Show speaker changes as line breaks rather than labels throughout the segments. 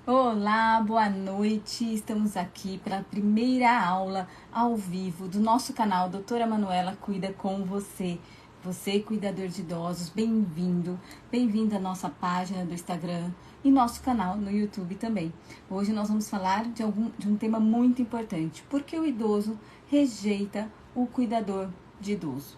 Olá, boa noite. Estamos aqui para a primeira aula ao vivo do nosso canal Doutora Manuela Cuida com você. Você, cuidador de idosos, bem-vindo. Bem-vindo à nossa página do Instagram e nosso canal no YouTube também. Hoje nós vamos falar de um tema muito importante. Por que o idoso rejeita o cuidador de idoso?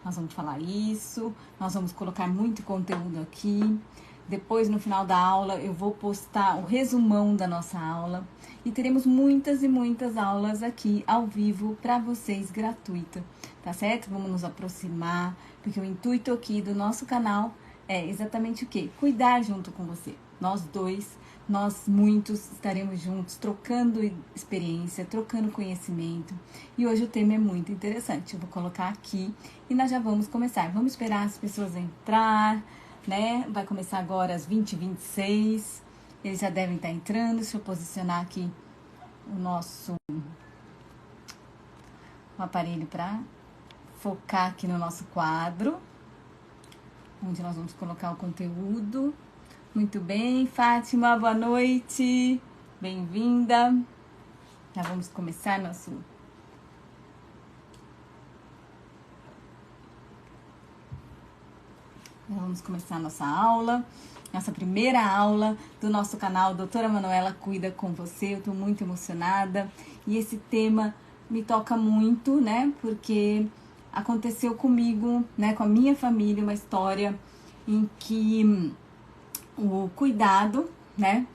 Nós vamos falar isso, nós vamos colocar muito conteúdo aqui. Depois, no final da aula, eu vou postar o resumão da nossa aula. E teremos muitas e muitas aulas aqui ao vivo para vocês, gratuita. Tá certo? Vamos nos aproximar, porque o intuito aqui do nosso canal é exatamente o quê? Cuidar junto com você. Nós dois, nós muitos estaremos juntos, trocando experiência, trocando conhecimento. E hoje o tema é muito interessante. Eu vou colocar aqui e nós já vamos começar. Vamos esperar as pessoas entrar, né? Vai começar agora às 20h26. Eles já devem estar entrando. Deixa eu posicionar aqui o aparelho para focar aqui no nosso quadro, onde nós vamos colocar o conteúdo. Muito bem, Fátima, boa noite. Bem-vinda. Já vamos começar nossa aula, nossa primeira aula do nosso canal Doutora Manuela Cuida com você. Eu tô muito emocionada e esse tema me toca muito, né? Porque aconteceu comigo, né, com a minha família, uma história em que o cuidado, né,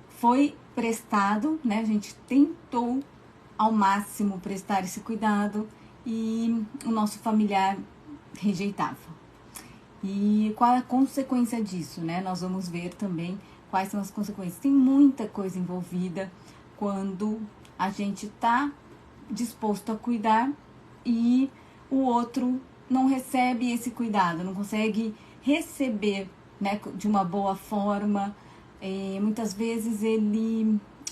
foi prestado, né? A gente tentou ao máximo prestar esse cuidado e o nosso familiar rejeitava. E qual é a consequência disso, né? Nós vamos ver também quais são as consequências. Tem muita coisa envolvida quando a gente está disposto a cuidar e o outro não recebe esse cuidado, não consegue receber, né, de uma boa forma. Muitas vezes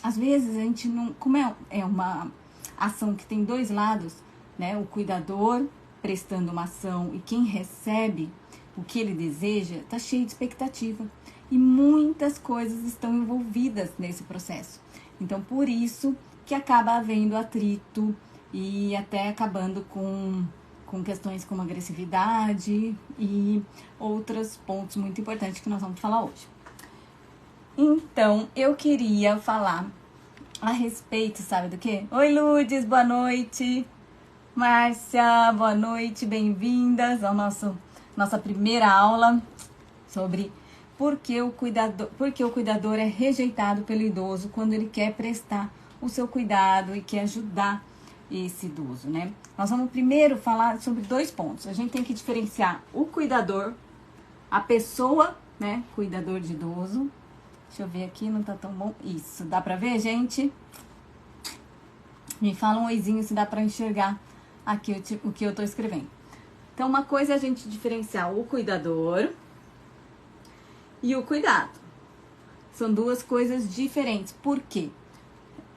às vezes a gente não, como é uma ação que tem dois lados, né? O cuidador prestando uma ação e quem recebe o que ele deseja, tá cheio de expectativa. E muitas coisas estão envolvidas nesse processo. Então, por isso que acaba havendo atrito e até acabando com questões como agressividade e outros pontos muito importantes que nós vamos falar hoje. Então, eu queria falar a respeito, sabe do quê? Oi, Lourdes, boa noite. Márcia, boa noite, bem-vindas ao nossa primeira aula sobre por que o cuidador é rejeitado pelo idoso quando ele quer prestar o seu cuidado e quer ajudar esse idoso, né? Nós vamos primeiro falar sobre dois pontos. A gente tem que diferenciar o cuidador, a pessoa, né? Cuidador de idoso. Deixa eu ver aqui, não tá tão bom. Isso, dá pra ver, gente? Me fala um oizinho se dá pra enxergar aqui o que eu tô escrevendo. Então, uma coisa é a gente diferenciar o cuidador e o cuidado. São duas coisas diferentes. Por quê?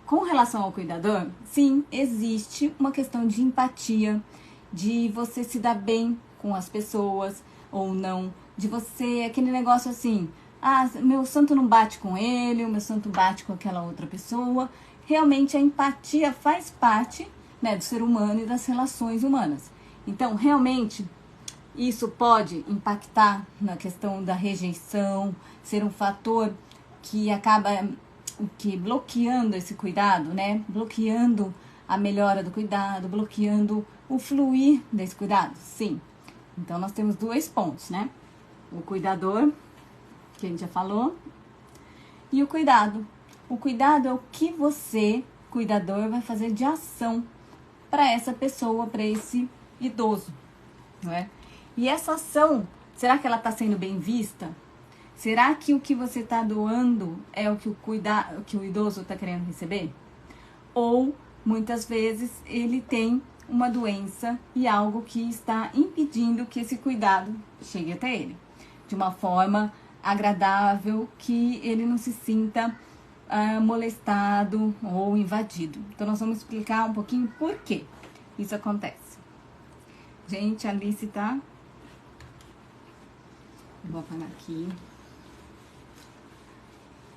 Com relação ao cuidador, sim, existe uma questão de empatia, de você se dar bem com as pessoas ou não, de você, aquele negócio assim, meu santo não bate com ele, o meu santo bate com aquela outra pessoa. Realmente a empatia faz parte, né, do ser humano e das relações humanas. Então, realmente, isso pode impactar na questão da rejeição, ser um fator que acaba bloqueando esse cuidado, né? Bloqueando a melhora do cuidado, bloqueando o fluir desse cuidado. Sim. Então, nós temos dois pontos, né? O cuidador, que a gente já falou, e o cuidado. O cuidado é o que você, cuidador, vai fazer de ação para essa pessoa, para esse idoso, não é? E essa ação, será que ela está sendo bem vista? Será que o que você está doando é o que o idoso está querendo receber? Ou, muitas vezes, ele tem uma doença e algo que está impedindo que esse cuidado chegue até ele. De uma forma agradável, que ele não se sinta molestado ou invadido. Então, nós vamos explicar um pouquinho por que isso acontece. Gente, a Alice tá... Vou apagar aqui.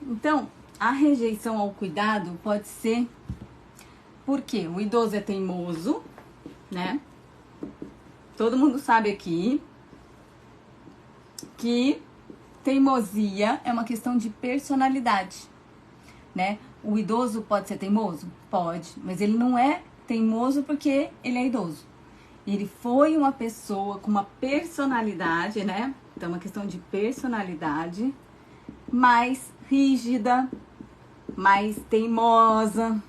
Então, a rejeição ao cuidado pode ser porque o idoso é teimoso, né? Todo mundo sabe aqui que teimosia é uma questão de personalidade, né? O idoso pode ser teimoso? Pode, mas ele não é teimoso porque ele é idoso. Ele foi uma pessoa com uma personalidade, né? Então, uma questão de personalidade mais rígida, mais teimosa,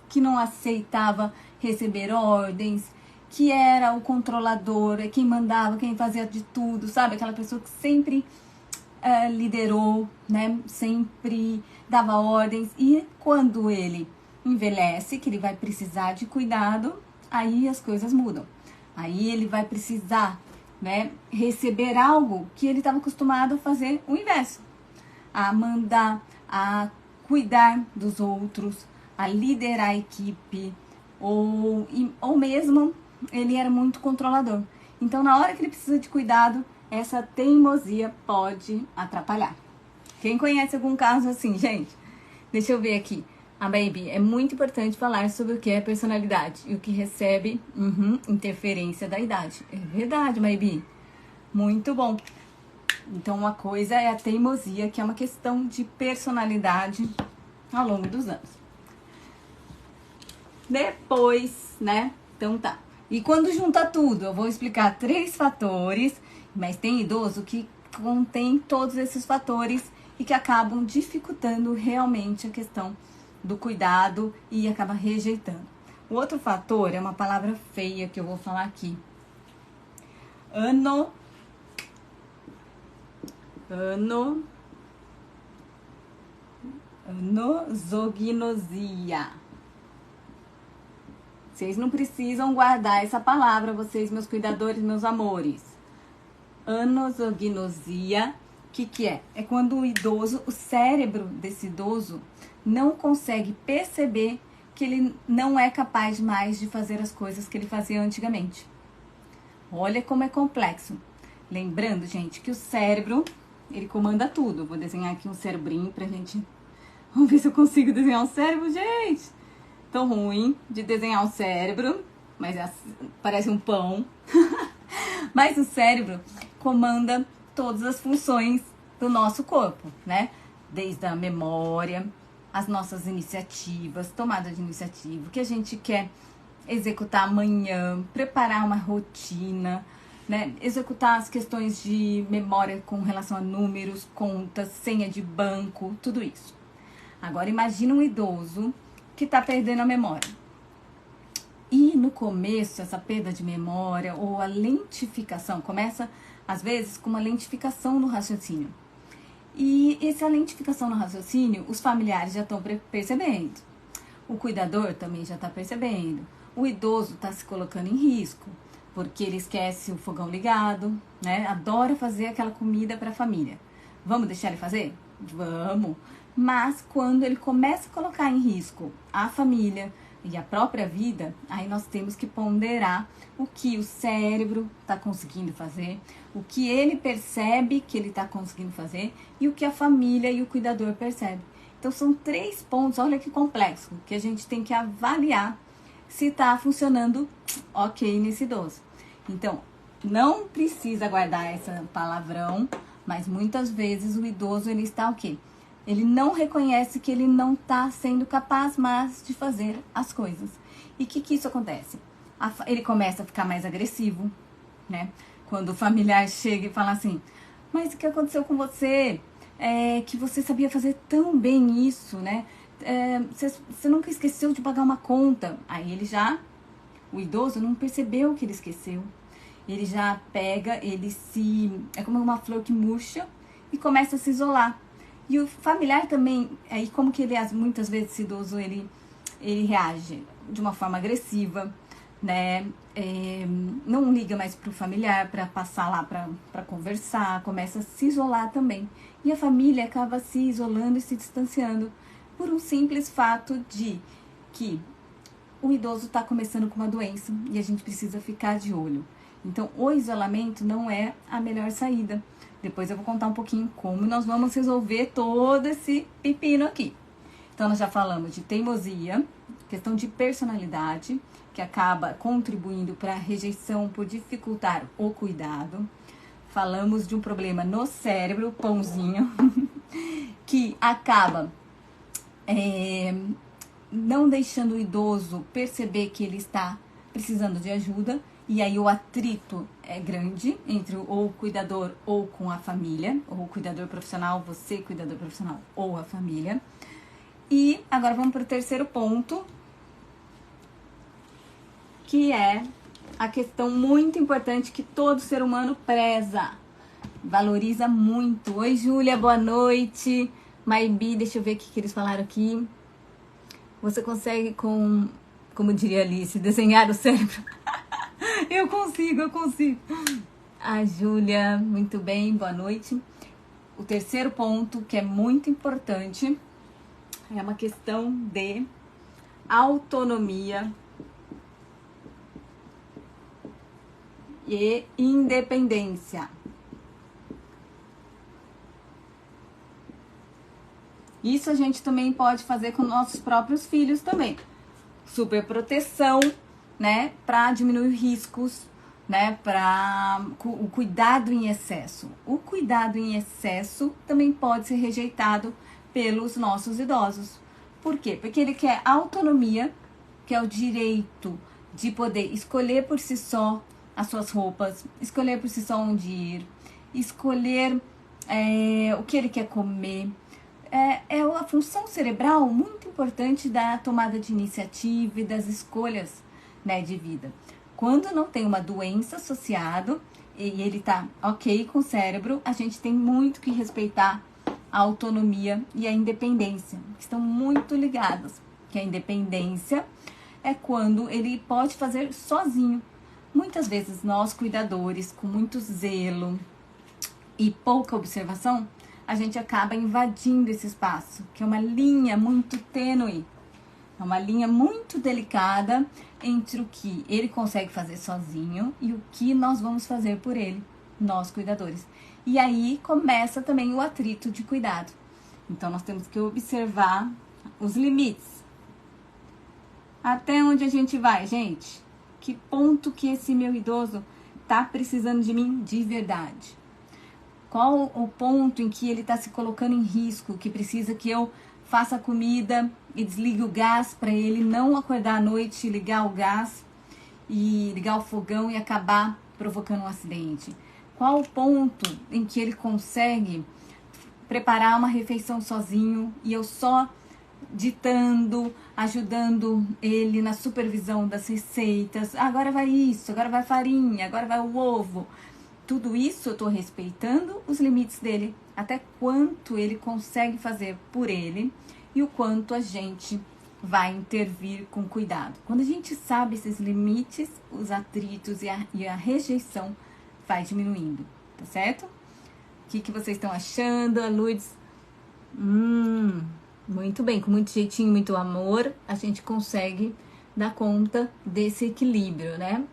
que não aceitava receber ordens, que era o controlador, quem mandava, quem fazia de tudo, sabe? Aquela pessoa que sempre liderou, né? Sempre dava ordens. E quando ele envelhece, que ele vai precisar de cuidado, aí as coisas mudam. Aí ele vai precisar, né, receber algo que ele estava acostumado a fazer o inverso. A mandar, a cuidar dos outros, a liderar a equipe, ou mesmo ele era muito controlador. Então, na hora que ele precisa de cuidado, essa teimosia pode atrapalhar. Quem conhece algum caso assim, gente? Deixa eu ver aqui. A Baby, é muito importante falar sobre o que é personalidade e o que recebe interferência da idade. É verdade, Baby. Muito bom. Então, uma coisa é a teimosia, que é uma questão de personalidade ao longo dos anos. Depois, né? Então tá. E quando junta tudo, eu vou explicar 3 fatores, mas tem idoso que contém todos esses fatores e que acabam dificultando realmente a questão do cuidado e acaba rejeitando. O outro fator é uma palavra feia que eu vou falar aqui. Anosognosia. Vocês não precisam guardar essa palavra, vocês, meus cuidadores, meus amores. Anosognosia, o que é? É quando o idoso, o cérebro desse idoso não consegue perceber que ele não é capaz mais de fazer as coisas que ele fazia antigamente. Olha como é complexo. Lembrando, gente, que o cérebro, ele comanda tudo. Vou desenhar aqui um cerebrinho pra gente... Vamos ver se eu consigo desenhar um cérebro, gente. Tão ruim de desenhar um cérebro, mas parece um pão. Mas o cérebro comanda todas as funções do nosso corpo, né? Desde a memória, as nossas iniciativas, tomada de iniciativa, o que a gente quer executar amanhã, preparar uma rotina, né? Executar as questões de memória com relação a números, contas, senha de banco, tudo isso. Agora imagina um idoso que está perdendo a memória. E no começo, essa perda de memória ou a lentificação começa, às vezes, com uma lentificação no raciocínio. E essa lentificação no raciocínio, os familiares já estão percebendo. O cuidador também já está percebendo. O idoso está se colocando em risco, porque ele esquece o fogão ligado, né? Adora fazer aquela comida para a família. Vamos deixar ele fazer? Vamos. Mas quando ele começa a colocar em risco a família e a própria vida, aí nós temos que ponderar o que o cérebro está conseguindo fazer, o que ele percebe que ele está conseguindo fazer e o que a família e o cuidador percebem. Então são 3 pontos, olha que complexo, que a gente tem que avaliar se está funcionando ok nesse idoso. Então, não precisa guardar essa palavrão, mas muitas vezes o idoso ele está o quê? Ele não reconhece que ele não está sendo capaz mais de fazer as coisas. E o que isso acontece? Ele começa a ficar mais agressivo, né? Quando o familiar chega e fala assim, mas o que aconteceu com você? Que você sabia fazer tão bem isso, né? Você nunca esqueceu de pagar uma conta. Aí ele já, o idoso não percebeu que ele esqueceu. Ele já pega, é como uma flor que murcha e começa a se isolar. E o familiar também, aí como que ele, muitas vezes, esse idoso, ele reage de uma forma agressiva, né? Não liga mais pro familiar para passar lá para conversar, começa a se isolar também. E a família acaba se isolando e se distanciando por um simples fato de que o idoso está começando com uma doença e a gente precisa ficar de olho. Então, o isolamento não é a melhor saída. Depois eu vou contar um pouquinho como nós vamos resolver todo esse pepino aqui. Então, nós já falamos de teimosia, questão de personalidade, que acaba contribuindo para a rejeição por dificultar o cuidado. Falamos de um problema no cérebro, pãozinho, que acaba não deixando o idoso perceber que ele está precisando de ajuda. E aí o atrito é grande entre ou o cuidador ou com a família, ou o cuidador profissional, você cuidador profissional ou a família. E agora vamos para o terceiro ponto, que é a questão muito importante que todo ser humano preza, valoriza muito. Oi, Júlia, boa noite. Maibi, deixa eu ver o que eles falaram aqui. Você consegue, como diria Alice, desenhar o cérebro? Eu consigo. A Júlia, muito bem, boa noite. O terceiro ponto, que é muito importante, é uma questão de autonomia e independência. Isso a gente também pode fazer com nossos próprios filhos também. Superproteção, né, para diminuir riscos, né, para o cuidado em excesso. O cuidado em excesso também pode ser rejeitado pelos nossos idosos. Por quê? Porque ele quer autonomia, que é o direito de poder escolher por si só as suas roupas, escolher por si só onde ir, escolher o que ele quer comer. É uma função cerebral muito importante da tomada de iniciativa e das escolhas, né, de vida. Quando não tem uma doença associada e ele tá ok com o cérebro, a gente tem muito que respeitar a autonomia e a independência, que estão muito ligadas. Que a independência é quando ele pode fazer sozinho. Muitas vezes nós, cuidadores, com muito zelo e pouca observação, a gente acaba invadindo esse espaço, que é uma linha muito tênue, é uma linha muito delicada entre o que ele consegue fazer sozinho e o que nós vamos fazer por ele, nós cuidadores. E aí começa também o atrito de cuidado. Então nós temos que observar os limites. Até onde a gente vai, gente? Que ponto que esse meu idoso tá precisando de mim de verdade? Qual o ponto em que ele está se colocando em risco, que precisa que eu faça a comida e desligue o gás para ele não acordar à noite, ligar o gás e ligar o fogão e acabar provocando um acidente? Qual o ponto em que ele consegue preparar uma refeição sozinho e eu só ditando, ajudando ele na supervisão das receitas? Agora vai isso, agora vai farinha, agora vai o ovo. Tudo isso eu estou respeitando os limites dele, até quanto ele consegue fazer por ele e o quanto a gente vai intervir com cuidado. Quando a gente sabe esses limites, os atritos e a rejeição vai diminuindo, tá certo? O que vocês estão achando, Lourdes? Muito bem, com muito jeitinho, muito amor, a gente consegue dar conta desse equilíbrio, né?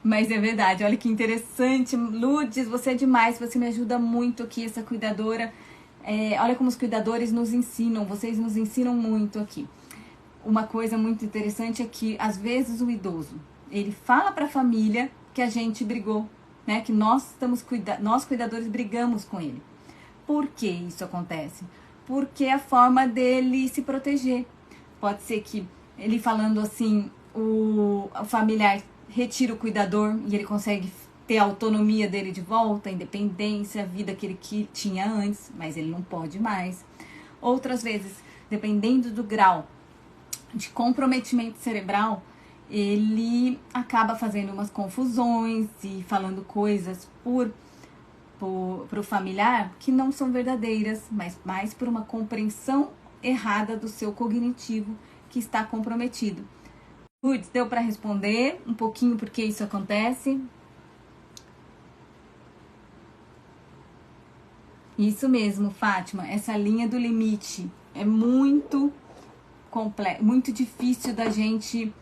Mas é verdade, olha que interessante. Lourdes, você é demais, você me ajuda muito aqui, essa cuidadora. Olha como os cuidadores nos ensinam, vocês nos ensinam muito aqui. Uma coisa muito interessante é que, às vezes, o idoso, ele fala para a família que a gente brigou, né? Que nós cuidadores brigamos com ele. Por que isso acontece? Porque é a forma dele se proteger. Pode ser que ele falando assim, o familiar retira o cuidador e ele consegue ter a autonomia dele de volta, a independência, a vida que ele tinha antes, mas ele não pode mais. Outras vezes, dependendo do grau de comprometimento cerebral, ele acaba fazendo umas confusões e falando coisas pro familiar que não são verdadeiras, mas mais por uma compreensão errada do seu cognitivo que está comprometido. Lourdes, deu para responder um pouquinho por que isso acontece? Isso mesmo, Fátima, essa linha do limite é muito difícil da gente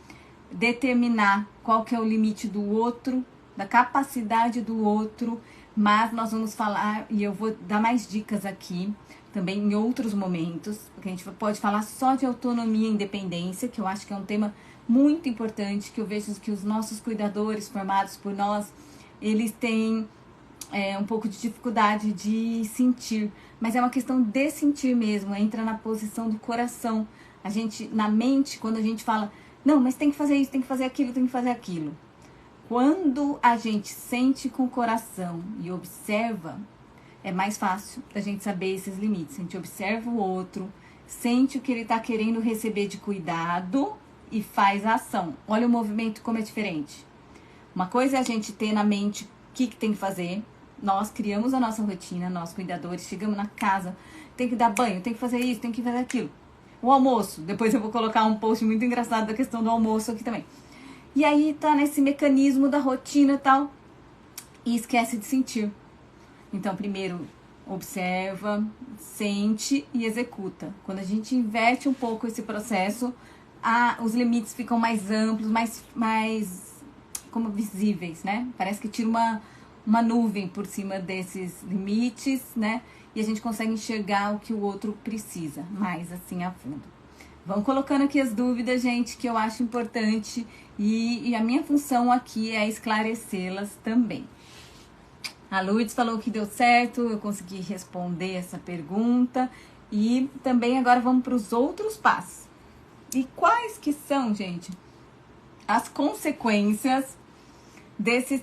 determinar qual que é o limite do outro da capacidade do outro, mas nós vamos falar, e eu vou dar mais dicas aqui, também em outros momentos, porque a gente pode falar só de autonomia e independência, que eu acho que é um tema muito importante, que eu vejo que os nossos cuidadores formados por nós, eles têm um pouco de dificuldade de sentir, mas é uma questão de sentir mesmo, entra na posição do coração. A gente, na mente, quando a gente fala, não, mas tem que fazer isso, tem que fazer aquilo, tem que fazer aquilo. Quando a gente sente com o coração e observa, é mais fácil da gente saber esses limites. A gente observa o outro, sente o que ele está querendo receber de cuidado e faz a ação. Olha o movimento como é diferente. Uma coisa é a gente ter na mente o que tem que fazer. Nós criamos a nossa rotina, nós cuidadores, chegamos na casa, tem que dar banho, tem que fazer isso, tem que fazer aquilo. O almoço, depois eu vou colocar um post muito engraçado da questão do almoço aqui também. E aí tá nesse mecanismo da rotina e tal, e esquece de sentir. Então, primeiro, observa, sente e executa. Quando a gente inverte um pouco esse processo, os limites ficam mais amplos, mais como visíveis, né? Parece que tira uma nuvem por cima desses limites, né? E a gente consegue enxergar o que o outro precisa, mais assim a fundo. Vão colocando aqui as dúvidas, gente, que eu acho importante. E a minha função aqui é esclarecê-las também. A Lourdes falou que deu certo, eu consegui responder essa pergunta. E também agora vamos para os outros passos. E quais que são, gente, as consequências dessas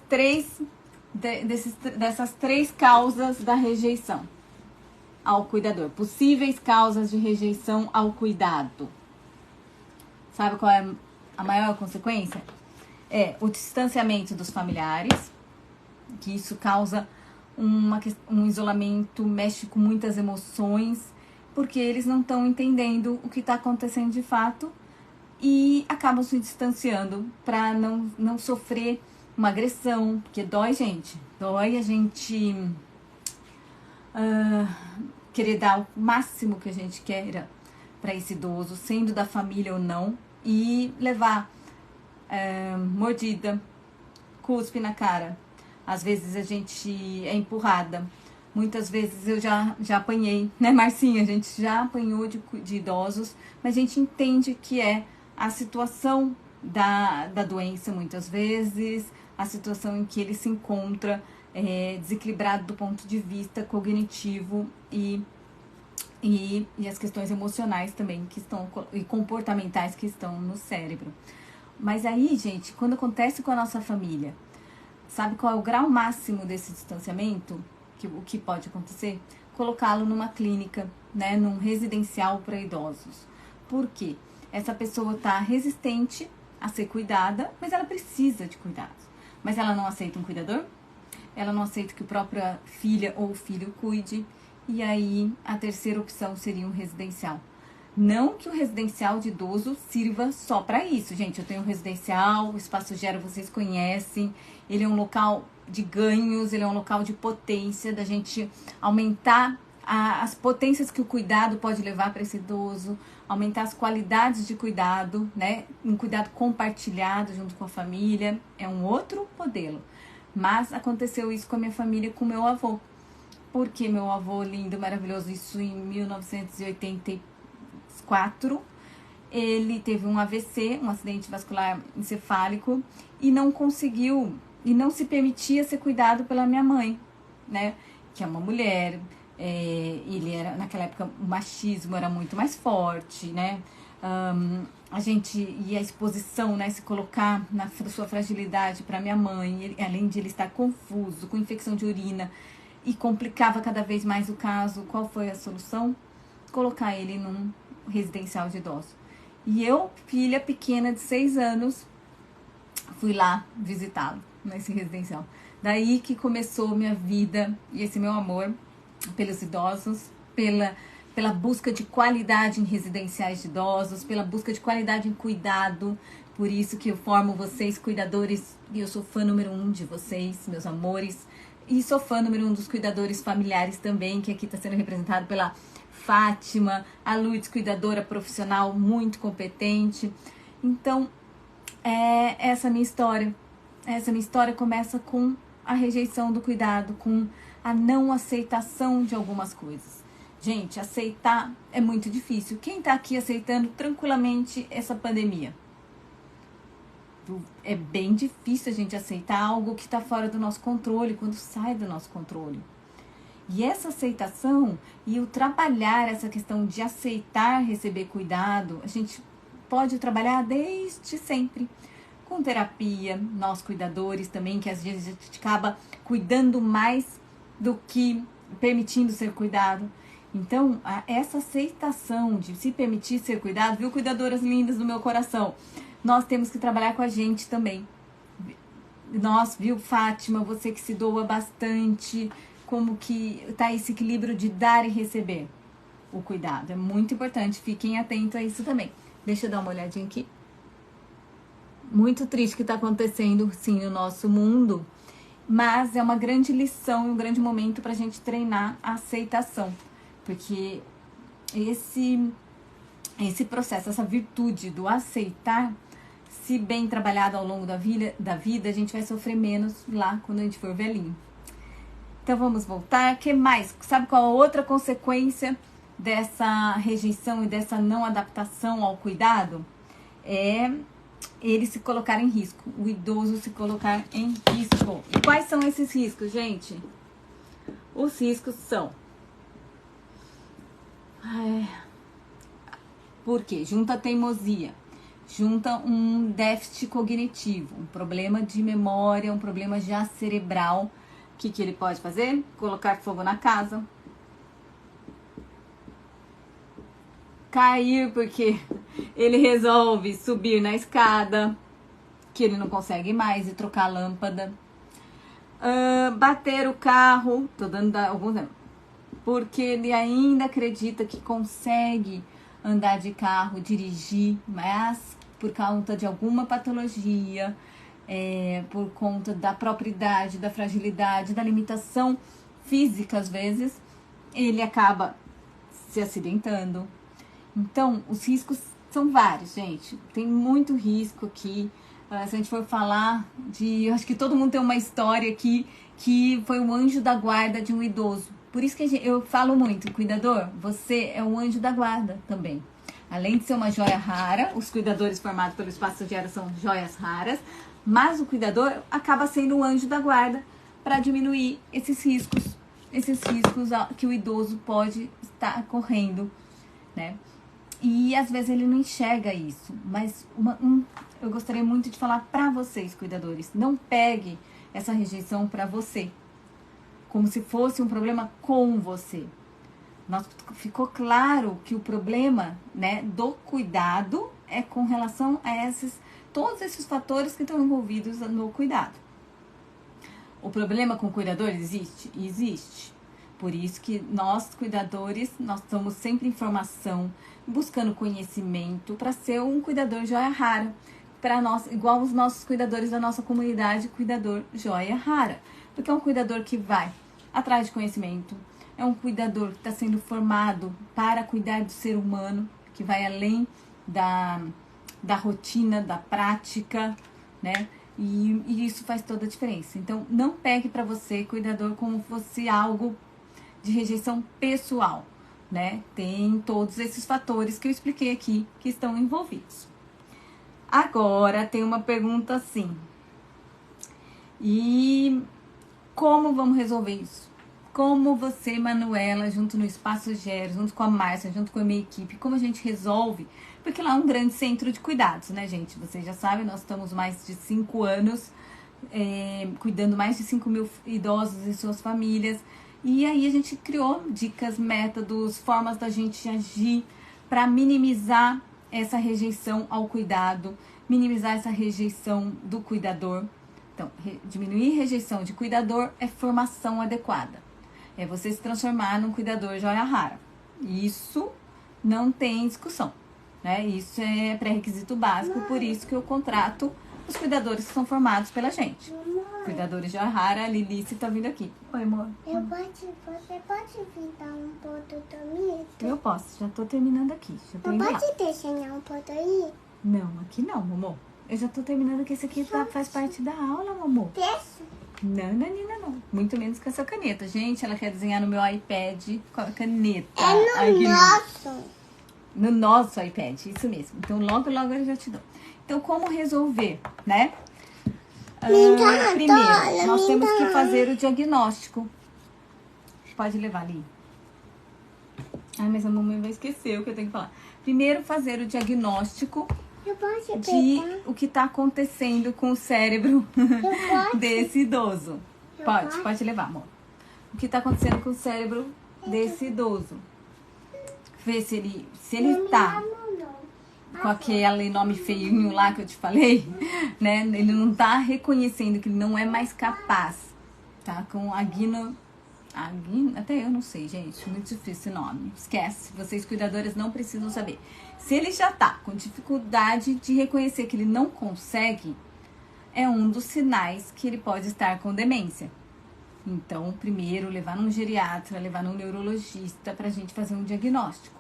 três causas da rejeição ao cuidador? Possíveis causas de rejeição ao cuidado. Sabe qual é a maior consequência? É o distanciamento dos familiares, que isso causa um isolamento, mexe com muitas emoções, porque eles não estão entendendo o que está acontecendo de fato e acabam se distanciando para não sofrer uma agressão, porque dói, gente. Dói a gente querer dar o máximo que a gente queira para esse idoso, sendo da família ou não, e levar mordida, cuspe na cara. Às vezes a gente é empurrada. Muitas vezes eu já apanhei, né, Marcinha? A gente já apanhou de idosos, mas a gente entende que é a situação da doença, muitas vezes, a situação em que ele se encontra desequilibrado do ponto de vista cognitivo e as questões emocionais também e comportamentais que estão no cérebro. Mas aí, gente, quando acontece com a nossa família, sabe qual é o grau máximo desse distanciamento? O que pode acontecer? Colocá-lo numa clínica, né, num residencial para idosos. Por quê? Essa pessoa está resistente a ser cuidada, mas ela precisa de cuidados. Mas ela não aceita um cuidador, ela não aceita que a própria filha ou filho cuide, e aí a terceira opção seria um residencial. Não que o residencial de idoso sirva só para isso, gente. Eu tenho um residencial, o Espaço Gera vocês conhecem, ele é um local de ganhos, ele é um local de potência, da gente aumentar as potências que o cuidado pode levar para esse idoso, aumentar as qualidades de cuidado, né? Um cuidado compartilhado junto com a família, é um outro modelo. Mas aconteceu isso com a minha família, com o meu avô. Porque meu avô lindo, maravilhoso, isso em 1984, ele teve um AVC, um acidente vascular encefálico, e não conseguiu, e não se permitia ser cuidado pela minha mãe, né? Que é uma mulher, ele era, naquela época, o machismo era muito mais forte, né? E a exposição, né? Se colocar na sua fragilidade para minha mãe, além de ele estar confuso, com infecção de urina, e complicava cada vez mais o caso. Qual foi a solução? Colocar ele num residencial de idosos. E eu, filha pequena de 6 anos, fui lá visitá-lo nesse residencial. Daí que começou minha vida e esse meu amor pelos idosos, pela busca de qualidade em residenciais de idosos, pela busca de qualidade em cuidado. Por isso que eu formo vocês, cuidadores, e eu sou fã número 1 de vocês, meus amores. E sou fã número 1 dos cuidadores familiares também, que aqui está sendo representado pela Fátima, a Lourdes, cuidadora profissional muito competente. Então, essa é a minha história. essa minha história começa com a rejeição do cuidado, com a não aceitação de algumas coisas. Gente, aceitar é muito difícil. Quem tá aqui aceitando tranquilamente essa pandemia? É bem difícil a gente aceitar algo que tá fora do nosso controle, quando sai do nosso controle. E essa aceitação e o trabalhar essa questão de aceitar receber cuidado, a gente pode trabalhar desde sempre. Com terapia, nós cuidadores também, que às vezes a gente acaba cuidando mais do que permitindo ser cuidado. Então, essa aceitação de se permitir ser cuidado, viu, cuidadoras lindas do meu coração? Nós temos que trabalhar com a gente também. Nós, viu, Fátima, você que se doa bastante, como que tá esse equilíbrio de dar e receber o cuidado. É muito importante, fiquem atentos a isso também. Deixa eu dar uma olhadinha aqui. Muito triste que tá acontecendo, sim, no nosso mundo, mas é uma grande lição, um grande momento pra gente treinar a aceitação. Porque esse processo, essa virtude do aceitar, se bem trabalhado ao longo da vida, a gente vai sofrer menos lá quando a gente for velhinho. Então vamos voltar. O que mais? Sabe qual a outra consequência dessa rejeição e dessa não adaptação ao cuidado? É ele se colocar em risco, o idoso se colocar em risco. E quais são esses riscos, gente? Os riscos são... Por quê? Junta a teimosia, junta um déficit cognitivo, um problema de memória, um problema já cerebral. O que ele pode fazer? Colocar fogo na casa. Cair porque ele resolve subir na escada, que ele não consegue mais, e trocar a lâmpada. Bater o carro, tô dando alguns exemplos, porque ele ainda acredita que consegue andar de carro, dirigir, mas por conta de alguma patologia, por conta da própria idade, da fragilidade, da limitação física, às vezes, ele acaba se acidentando. Então, os riscos são vários, gente. Tem muito risco aqui. Se a gente for falar de... Eu acho que todo mundo tem uma história aqui que foi um anjo da guarda de um idoso. Por isso que eu falo muito, cuidador, você é um anjo da guarda também. Além de ser uma joia rara, os cuidadores formados pelo Espaço Gera são joias raras, mas o cuidador acaba sendo um anjo da guarda para diminuir esses riscos que o idoso pode estar correndo, né? E às vezes ele não enxerga isso, mas eu gostaria muito de falar para vocês, cuidadores, não pegue essa rejeição para você, como se fosse um problema com você. Ficou claro que o problema, né, do cuidado é com relação a todos esses fatores que estão envolvidos no cuidado. O problema com o cuidador existe? Existe. Por isso que nós, cuidadores, nós estamos sempre em formação, buscando conhecimento para ser um cuidador joia rara. Para nós, igual os nossos cuidadores da nossa comunidade, cuidador joia rara. Porque é um cuidador que vai atrás de conhecimento, é um cuidador que está sendo formado para cuidar do ser humano, que vai além da rotina, da prática, né? E isso faz toda a diferença. Então, não pegue para você, cuidador, como fosse algo de rejeição pessoal, né? Tem todos esses fatores que eu expliquei aqui que estão envolvidos. Agora, tem uma pergunta assim. E como vamos resolver isso? Como você, Manuela, junto no Espaço Gera, junto com a Márcia, junto com a minha equipe, como a gente resolve? Porque lá é um grande centro de cuidados, né, gente? Vocês já sabem, nós estamos mais de 5 anos cuidando mais de 5.000 idosos e suas famílias. E aí a gente criou dicas, métodos, formas da gente agir para minimizar essa rejeição ao cuidado, minimizar essa rejeição do cuidador. Então, diminuir rejeição de cuidador é formação adequada. É você se transformar num cuidador joia rara. Isso não tem discussão, né? Isso é pré-requisito básico, por isso que eu contrato os cuidadores que são formados pela gente. Cuidadores joia rara, a Lilice tá vindo aqui. Oi, amor.
Você pode vir dar um ponto também?
Eu posso, já tô terminando aqui.
Não pode desenhar um ponto aí?
Não, aqui não, amor. Eu já tô terminando que esse aqui faz parte da aula, meu amor.
Texto?
Não, Nina, não. Muito menos com essa caneta. Gente, ela quer desenhar no meu iPad com a caneta.
É no nosso.
No nosso iPad, isso mesmo. Então, logo eu já te dou. Então, como resolver, né? Primeiro, nós temos que fazer o diagnóstico. Pode levar ali. Ai, mas a mamãe vai esquecer o que eu tenho que falar. Primeiro, fazer o diagnóstico de o que está acontecendo com o cérebro desse idoso. Pode levar, amor. O que está acontecendo com o cérebro desse idoso. Ver se ele tá com aquele nome feinho lá que eu te falei, né? Ele não tá reconhecendo que ele não é mais capaz, tá? Com até eu não sei, gente, muito difícil esse nome. Esquece, vocês cuidadoras não precisam saber. Se ele já tá com dificuldade de reconhecer que ele não consegue, é um dos sinais que ele pode estar com demência. Então, primeiro, levar num geriatra, levar num neurologista pra gente fazer um diagnóstico.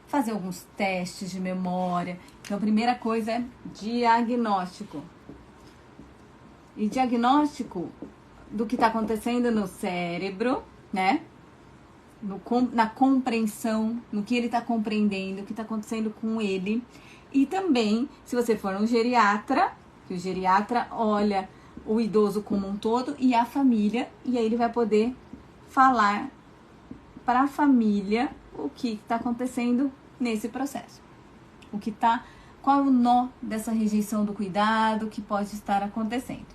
Fazer alguns testes de memória. Então, a primeira coisa é diagnóstico. E diagnóstico do que está acontecendo no cérebro, né? Na compreensão, no que ele está compreendendo, o que está acontecendo com ele. E também, se você for um geriatra, que o geriatra olha o idoso como um todo e a família, e aí ele vai poder falar para a família o que está acontecendo nesse processo. Qual é o nó dessa rejeição do cuidado que pode estar acontecendo.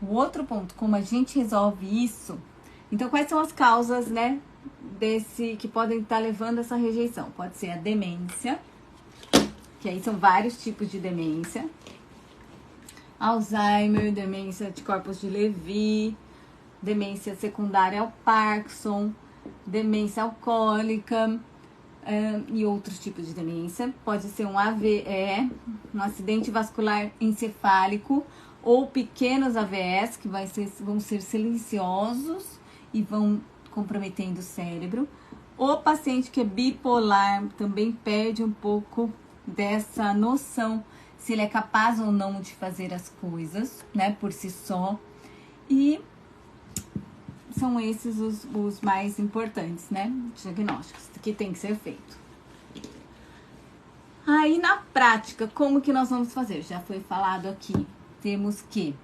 O outro ponto, como a gente resolve isso, então quais são as causas, né, que podem estar levando essa rejeição? Pode ser a demência, que aí são vários tipos de demência. Alzheimer, demência de corpos de Levy, demência secundária ao Parkinson, demência alcoólica e outros tipos de demência. Pode ser um AVE, um acidente vascular encefálico, ou pequenos AVEs que vão ser silenciosos e vão comprometendo o cérebro. O paciente que é bipolar também perde um pouco dessa noção se ele é capaz ou não de fazer as coisas, né, por si só. E são esses os mais importantes, né, diagnósticos que tem que ser feito. Aí, na prática, como que nós vamos fazer? Já foi falado aqui. Temos que,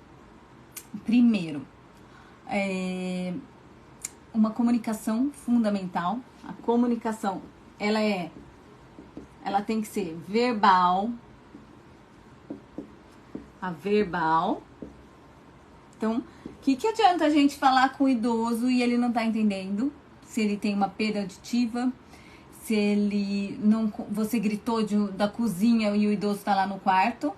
primeiro, uma comunicação fundamental. A comunicação, ela tem que ser verbal. A verbal. Então, o que adianta a gente falar com o idoso e ele não tá entendendo? Se ele tem uma perda auditiva, se ele não... Você gritou da cozinha e o idoso tá lá no quarto,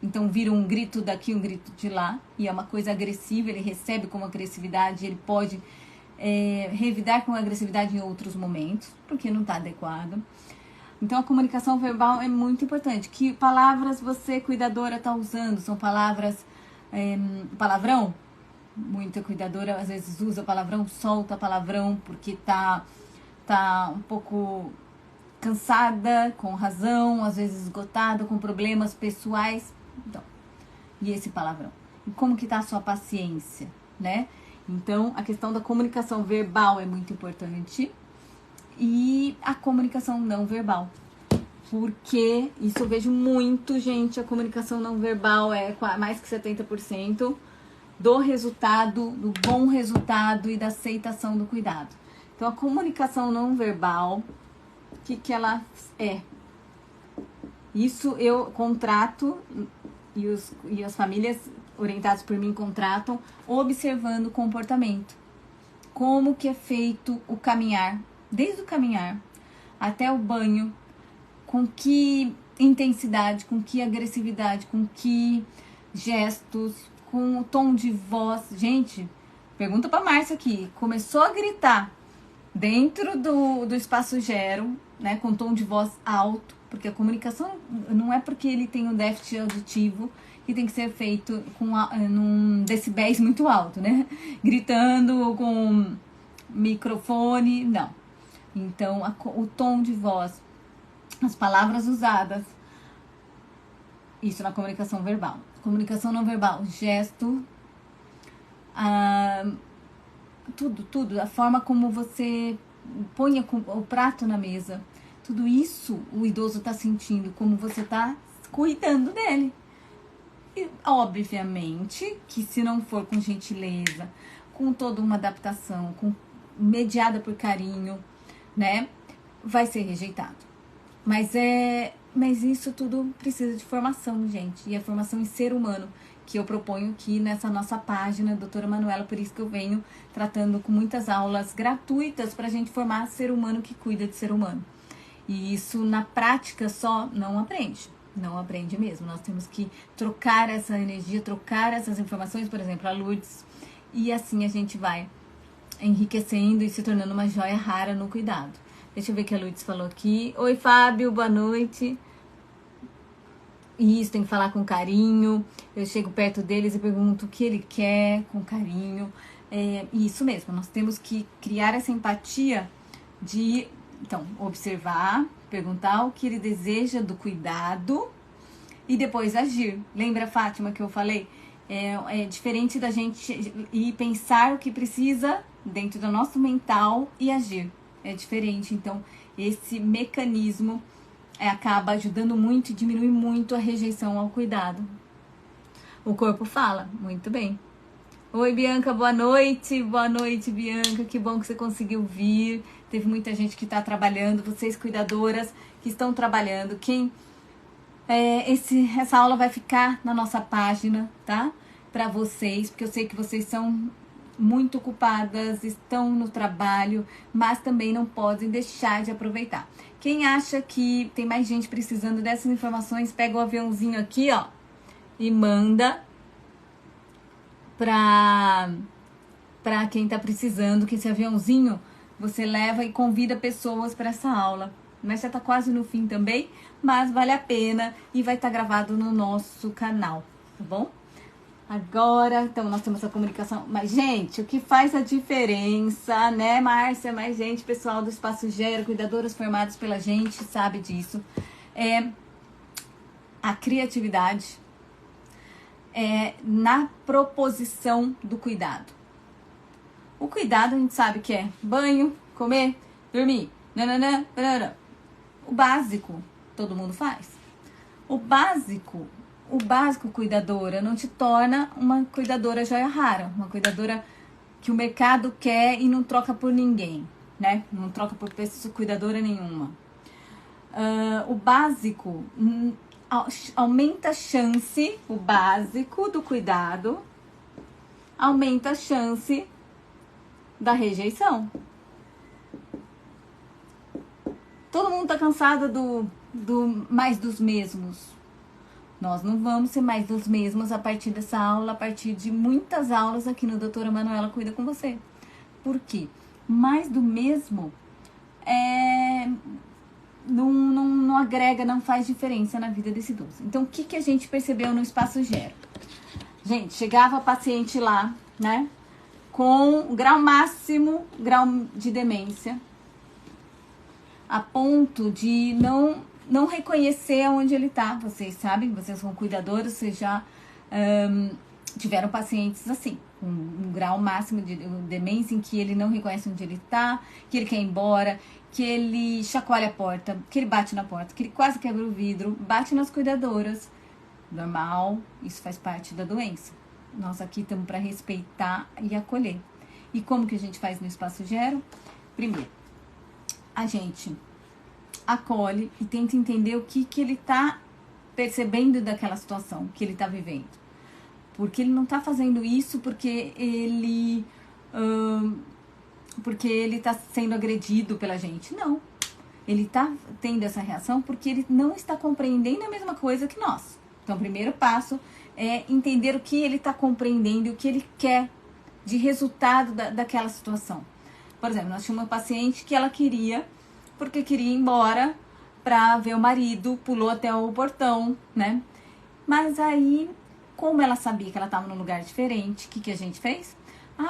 então vira um grito daqui, um grito de lá, e é uma coisa agressiva, ele recebe como agressividade, ele pode revidar com agressividade em outros momentos, porque não tá adequado. Então, a comunicação verbal é muito importante. Que palavras você, cuidadora, tá usando? São palavras... palavrão? Muita cuidadora, às vezes, usa palavrão, solta palavrão, porque tá um pouco cansada, com razão, às vezes esgotada, com problemas pessoais. Então, e esse palavrão? E como que tá a sua paciência, né? Então, a questão da comunicação verbal é muito importante. E a comunicação não verbal. Porque isso eu vejo muito, gente, a comunicação não verbal é mais que 70% do resultado, do bom resultado e da aceitação do cuidado. Então, a comunicação não verbal, o que ela é? Isso eu contrato e as famílias orientadas por mim contratam observando o comportamento. Como que é feito o caminhar, desde o caminhar até o banho, com que intensidade, com que agressividade, com que gestos, com o tom de voz. Gente, pergunta pra Márcia aqui, começou a gritar dentro do espaço gero, né, com tom de voz alto, porque a comunicação não é porque ele tem um déficit auditivo que tem que ser feito num decibéis muito alto, né, gritando com microfone, não. Então, o tom de voz, as palavras usadas Isso na comunicação verbal. Comunicação não verbal, gesto, tudo, a forma como você põe o prato na mesa, tudo isso o idoso está sentindo, como você está cuidando dele. E, obviamente, que se não for com gentileza, com toda uma adaptação, mediada por carinho, né, vai ser rejeitado. Mas isso tudo precisa de formação, gente. E a formação em ser humano, que eu proponho aqui nessa nossa página, doutora Manuela, por isso que eu venho tratando com muitas aulas gratuitas para a gente formar ser humano que cuida de ser humano. E isso na prática só não aprende mesmo. Nós temos que trocar essa energia, trocar essas informações, por exemplo, a Lourdes, e assim a gente vai enriquecendo e se tornando uma joia rara no cuidado. Deixa eu ver o que a Lourdes falou aqui. Oi, Fábio, boa noite. Isso, tem que falar com carinho. Eu chego perto deles e pergunto o que ele quer, com carinho. Isso mesmo, nós temos que criar essa empatia de, então, observar, perguntar o que ele deseja do cuidado e depois agir. Lembra, Fátima, que eu falei? É diferente da gente ir pensar o que precisa dentro do nosso mental e agir. É diferente, então esse mecanismo acaba ajudando muito e diminui muito a rejeição ao cuidado. O corpo fala, muito bem. Oi, Bianca, boa noite, Bianca, que bom que você conseguiu vir. Teve muita gente que está trabalhando, vocês cuidadoras que estão trabalhando. Essa aula vai ficar na nossa página, tá? Para vocês, porque eu sei que vocês são muito ocupadas, estão no trabalho, mas também não podem deixar de aproveitar. Quem acha que tem mais gente precisando dessas informações, pega o aviãozinho aqui, ó, e manda para quem tá precisando, que esse aviãozinho você leva e convida pessoas para essa aula. Mas já tá quase no fim também, mas vale a pena e vai estar gravado no nosso canal, tá bom? Agora, então, nós temos a comunicação. Mas, gente, o que faz a diferença, né, Márcia? Mais gente, pessoal do Espaço Gero, cuidadoras formadas pela gente, sabe disso. É a criatividade na proposição do cuidado. O cuidado, a gente sabe que é banho, comer, dormir, nananã. O básico, todo mundo faz. O básico cuidadora não te torna uma cuidadora joia rara, uma cuidadora que o mercado quer e não troca por ninguém, né? Não troca por pessoa cuidadora nenhuma. O básico aumenta a chance, o básico do cuidado aumenta a chance da rejeição. Todo mundo tá cansado do mais dos mesmos. Nós não vamos ser mais dos mesmos a partir dessa aula, a partir de muitas aulas aqui no Doutora Manuela Cuida com você. Por quê? Mais do mesmo não agrega, não faz diferença na vida desse idoso. Então, o que a gente percebeu no Espaço Gero? Gente, chegava a paciente lá, né, com grau máximo, grau de demência, a ponto de não reconhecer onde ele tá. Vocês sabem, vocês são cuidadores, vocês já tiveram pacientes assim, com um grau máximo de demência em que ele não reconhece onde ele tá, que ele quer ir embora, que ele chacoalha a porta, que ele bate na porta, que ele quase quebra o vidro, bate nas cuidadoras. Normal, isso faz parte da doença. Nós aqui estamos para respeitar e acolher. E como que a gente faz no Espaço Gero? Primeiro, a gente acolhe e tenta entender o que ele está percebendo daquela situação que ele está vivendo. Porque ele não está fazendo isso porque ele está sendo agredido pela gente. Não. Ele está tendo essa reação porque ele não está compreendendo a mesma coisa que nós. Então, o primeiro passo é entender o que ele está compreendendo e o que ele quer de resultado daquela situação. Por exemplo, nós tínhamos uma paciente que ela queria ir embora para ver o marido, pulou até o portão, né? Mas aí, como ela sabia que ela estava num lugar diferente, o que a gente fez?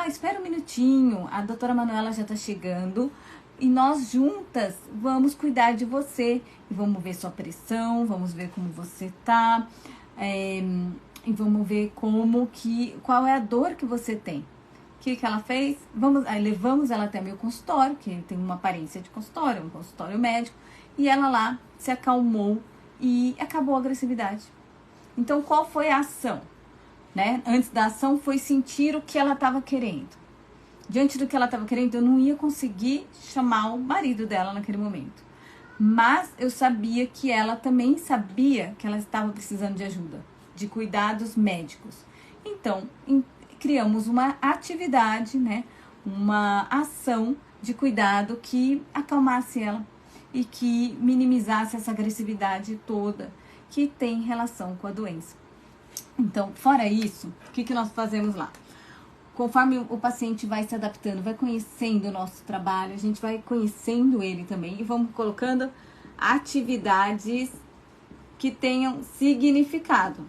Espera um minutinho, a doutora Manuela já está chegando e nós juntas vamos cuidar de você. E vamos ver sua pressão, vamos ver como você tá. E vamos ver qual é a dor que você tem. O que ela fez? Aí levamos ela até meu consultório, que tem uma aparência de consultório, um consultório médico, e ela lá se acalmou e acabou a agressividade. Então, qual foi a ação? Né? Antes da ação foi sentir o que ela estava querendo. Diante do que ela estava querendo, eu não ia conseguir chamar o marido dela naquele momento. Mas eu sabia que ela também sabia que ela estava precisando de ajuda, de cuidados médicos. Então, criamos uma atividade, né? Uma ação de cuidado que acalmasse ela e que minimizasse essa agressividade toda que tem relação com a doença. Então, fora isso, o que nós fazemos lá? Conforme o paciente vai se adaptando, vai conhecendo o nosso trabalho, a gente vai conhecendo ele também e vamos colocando atividades que tenham significado.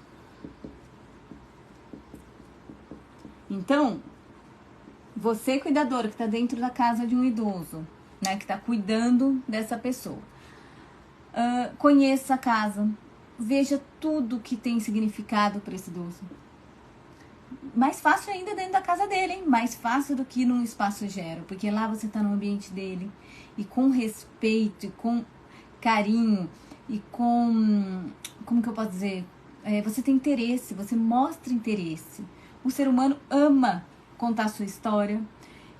Então, você cuidadora que está dentro da casa de um idoso, né, que está cuidando dessa pessoa, conheça a casa, veja tudo que tem significado para esse idoso. Mais fácil ainda dentro da casa dele, hein? Mais fácil do que num espaço zero, porque lá você está no ambiente dele e com respeito, e com carinho e com, como que eu posso dizer? Você tem interesse, você mostra interesse. O ser humano ama contar a sua história,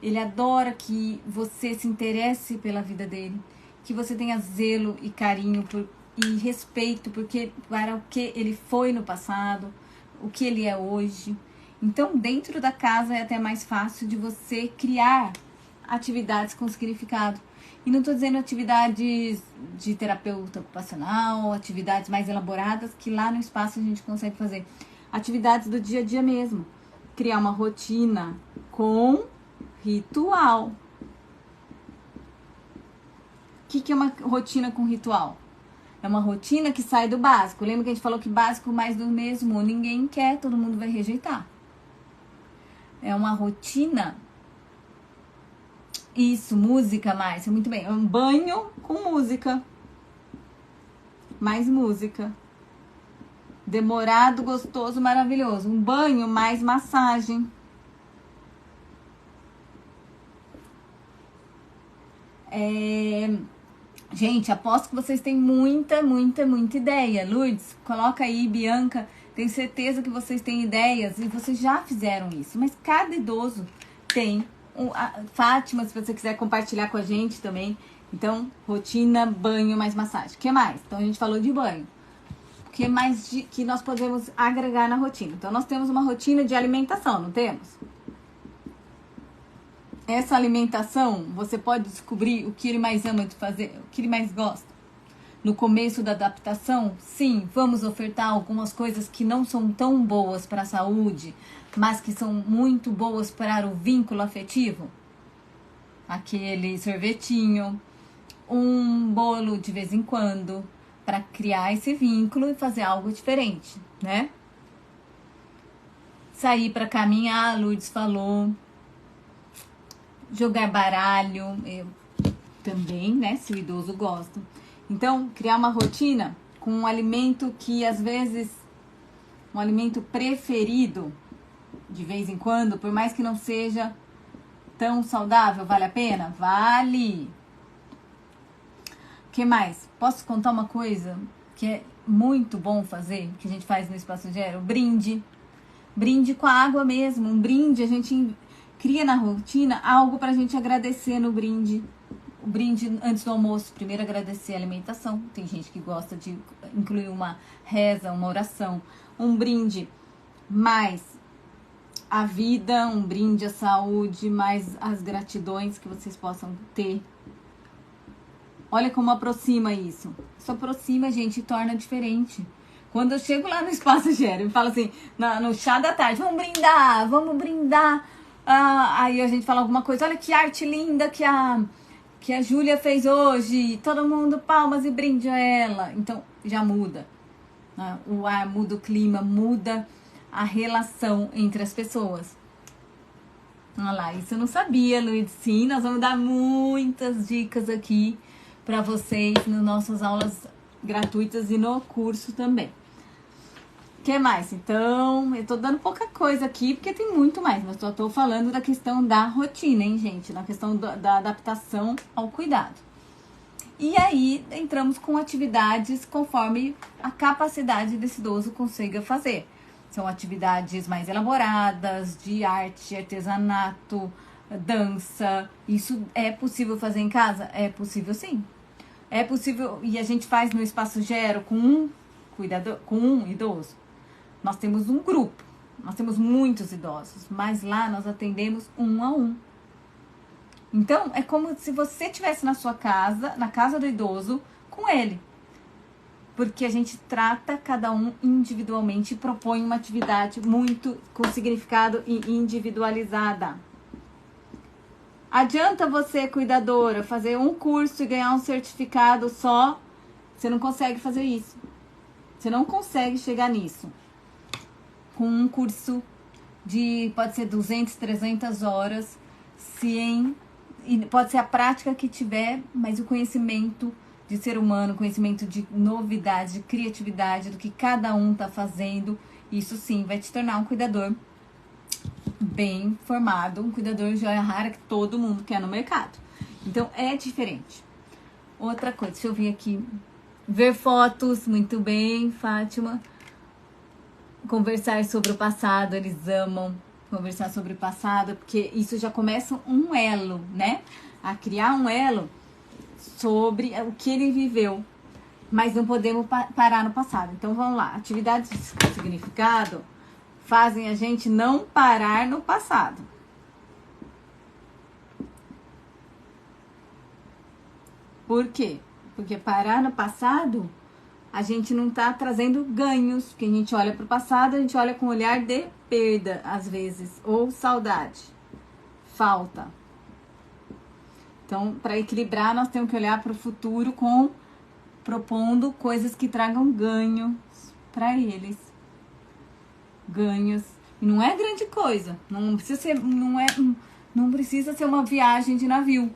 ele adora que você se interesse pela vida dele, que você tenha zelo e carinho e respeito para o que ele foi no passado, o que ele é hoje. Então, dentro da casa é até mais fácil de você criar atividades com significado. E não estou dizendo atividades de terapeuta ocupacional, atividades mais elaboradas, que lá no espaço a gente consegue fazer. Atividades do dia a dia mesmo. Criar uma rotina com ritual. O que é uma rotina com ritual? É uma rotina que sai do básico. Lembra que a gente falou que básico mais do mesmo ninguém quer, todo mundo vai rejeitar. É uma rotina. Isso, música mais. Muito bem. É um banho com música. Mais música. Demorado, gostoso, maravilhoso. Um banho mais massagem. Gente, aposto que vocês têm muita ideia. Lourdes, coloca aí, Bianca. Tenho certeza que vocês têm ideias e vocês já fizeram isso. Mas cada idoso tem. Fátima, se você quiser compartilhar com a gente também. Então, rotina, banho, mais massagem. O que mais? Então, a gente falou de banho. O que mais que nós podemos agregar na rotina? Então, nós temos uma rotina de alimentação, não temos? Essa alimentação, você pode descobrir o que ele mais ama de fazer, o que ele mais gosta. No começo da adaptação, sim, vamos ofertar algumas coisas que não são tão boas para a saúde, mas que são muito boas para o vínculo afetivo. Aquele sorvetinho, um bolo de vez em quando, para criar esse vínculo e fazer algo diferente, né? Sair para caminhar, a Lourdes falou. Jogar baralho, eu também, né? Se o idoso gosta. Então, criar uma rotina com um alimento que, às vezes, um alimento preferido, de vez em quando, por mais que não seja tão saudável, vale a pena? Vale! O que mais? Posso contar uma coisa que é muito bom fazer, que a gente faz no Espaço Zero? Brinde. Brinde com a água mesmo. Um brinde, a gente cria na rotina algo pra gente agradecer no brinde. O brinde antes do almoço, primeiro agradecer a alimentação. Tem gente que gosta de incluir uma reza, uma oração. Um brinde mais a vida, um brinde à saúde, mais as gratidões que vocês possam ter. Olha como aproxima isso. Isso aproxima, gente, e torna diferente. Quando eu chego lá no Espaço Zero e falo assim, no chá da tarde, vamos brindar. Aí a gente fala alguma coisa, olha que arte linda que a Júlia fez hoje, todo mundo palmas e brinde a ela. Então já muda, né? O ar muda, o clima muda, a relação entre as pessoas. Olha lá, isso eu não sabia, Luiz. Sim, nós vamos dar muitas dicas aqui para vocês nas nossas aulas gratuitas e no curso também. O que mais? Então, eu tô dando pouca coisa aqui, porque tem muito mais, mas só tô falando da questão da rotina, hein, gente? Na questão da adaptação ao cuidado. E aí, entramos com atividades conforme a capacidade desse idoso consiga fazer. São atividades mais elaboradas, de arte, artesanato, dança. Isso é possível fazer em casa? É possível, sim. É possível, e a gente faz no Espaço Gero com um cuidador, com um idoso. Nós temos um grupo, nós temos muitos idosos, mas lá nós atendemos um a um. Então, é como se você estivesse na sua casa, na casa do idoso, com ele. Porque a gente trata cada um individualmente e propõe uma atividade muito com significado e individualizada. Adianta você, cuidadora, fazer um curso e ganhar um certificado só? Você não consegue fazer isso. Você não consegue chegar nisso. Com um curso de, pode ser 200, 300 horas, e pode ser a prática que tiver, mas o conhecimento de ser humano, conhecimento de novidade, de criatividade, do que cada um está fazendo, isso sim vai te tornar um cuidador bem formado, um cuidador de joia rara que todo mundo quer no mercado. Então é diferente. Outra coisa, deixa eu vir aqui. Ver fotos, muito bem, Fátima. Conversar sobre o passado, eles amam conversar sobre o passado, porque isso já começa um elo, né? A criar um elo sobre o que ele viveu, mas não podemos parar no passado. Então vamos lá, atividades de significado fazem a gente não parar no passado. Por quê? Porque parar no passado, a gente não tá trazendo ganhos, porque a gente olha para o passado, a gente olha com um olhar de perda, às vezes, ou saudade, falta. Então, para equilibrar, nós temos que olhar para o futuro propondo coisas que tragam ganhos para eles. Ganhos. E não é grande coisa, não precisa ser uma viagem de navio.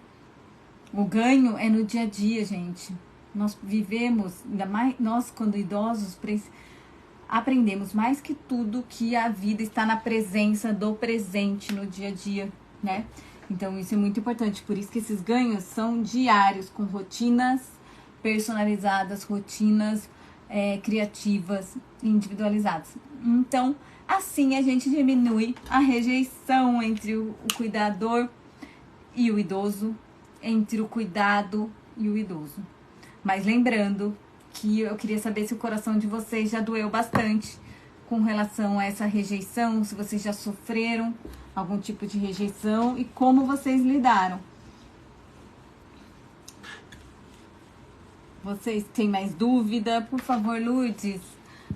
O ganho é no dia a dia, gente. Nós vivemos, ainda mais nós quando idosos, aprendemos mais que tudo que a vida está na presença do presente no dia a dia, né? Então isso é muito importante, por isso que esses ganhos são diários, com rotinas personalizadas, rotinas criativas, individualizadas. Então, assim a gente diminui a rejeição entre o cuidador e o idoso, entre o cuidado e o idoso. Mas lembrando que eu queria saber se o coração de vocês já doeu bastante com relação a essa rejeição, se vocês já sofreram algum tipo de rejeição e como vocês lidaram. Vocês têm mais dúvida? Por favor, Lourdes,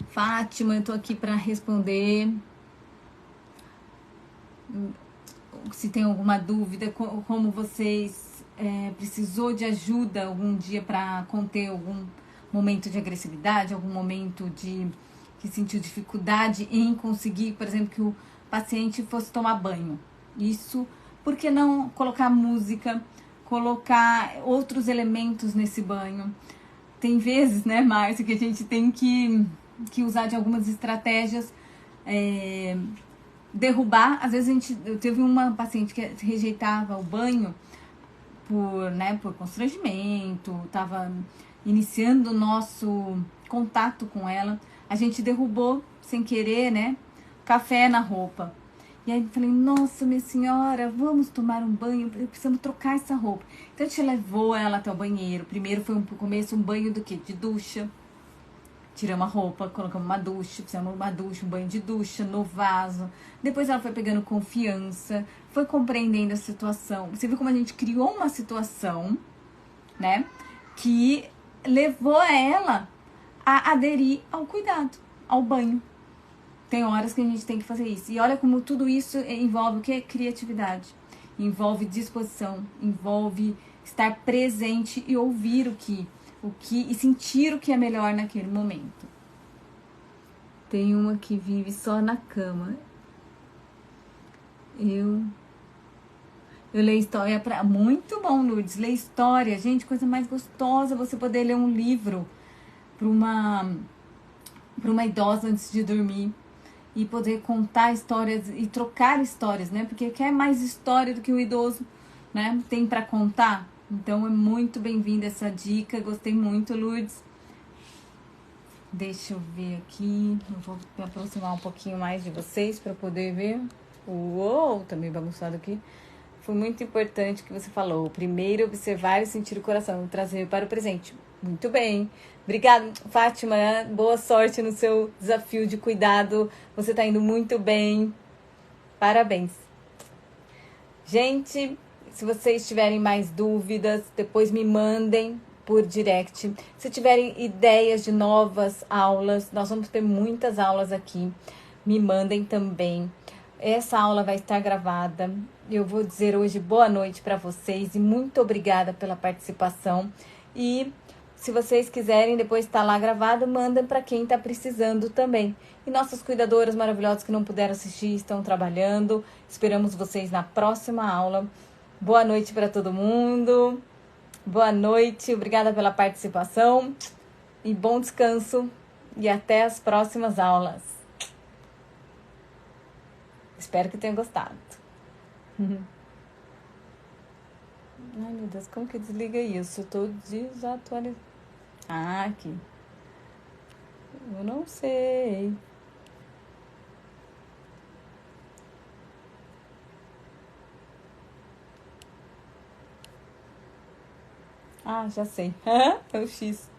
Fátima, eu tô aqui para responder. Se tem alguma dúvida, como vocês precisou de ajuda algum dia para conter algum momento de agressividade, algum momento que sentiu dificuldade em conseguir, por exemplo, que o paciente fosse tomar banho. Isso, por que não colocar música, colocar outros elementos nesse banho? Tem vezes, né, Márcia, que a gente tem que usar de algumas estratégias, derrubar. Às vezes eu teve uma paciente que rejeitava o banho por constrangimento, estava iniciando o nosso contato com ela. A gente derrubou, sem querer, né, café na roupa. E aí eu falei, nossa, minha senhora, vamos tomar um banho, precisamos trocar essa roupa. Então a gente levou ela até o banheiro. Primeiro foi no começo um banho do quê? De ducha. Tiramos a roupa, colocamos uma ducha, fizemos uma ducha, um banho de ducha no vaso. Depois ela foi pegando confiança, foi compreendendo a situação. Você viu como a gente criou uma situação, né, que levou ela a aderir ao cuidado, ao banho. Tem horas que a gente tem que fazer isso. E olha como tudo isso envolve o quê? Criatividade. Envolve disposição, envolve estar presente e ouvir e sentir o que é melhor naquele momento. Tem uma que vive só na cama. Eu leio história para... Muito bom, Lourdes. Ler história, gente, coisa mais gostosa você poder ler um livro para para uma idosa antes de dormir e poder contar histórias e trocar histórias, né? Porque quer mais história do que o idoso, né? Tem para contar. Então é muito bem-vinda essa dica, gostei muito, Lourdes. Deixa eu ver aqui, eu vou me aproximar um pouquinho mais de vocês para poder ver. Uou, tá meio bagunçado aqui. Foi muito importante o que você falou. Primeiro, observar e sentir o coração, trazer para o presente. Muito bem. Obrigada, Fátima. Boa sorte no seu desafio de cuidado. Você está indo muito bem. Parabéns. Gente, se vocês tiverem mais dúvidas, depois me mandem por direct. Se tiverem ideias de novas aulas, nós vamos ter muitas aulas aqui. Me mandem também. Essa aula vai estar gravada. Eu vou dizer hoje boa noite para vocês e muito obrigada pela participação. E se vocês quiserem depois estar lá gravado, mandem para quem está precisando também. E nossas cuidadoras maravilhosas que não puderam assistir estão trabalhando. Esperamos vocês na próxima aula. Boa noite para todo mundo. Boa noite, obrigada pela participação e bom descanso e até as próximas aulas. Espero que tenham gostado. Ai, meu Deus, como que desliga isso? Eu tô desatualizando. Ah, aqui. Eu não sei. Ah, já sei. É o X.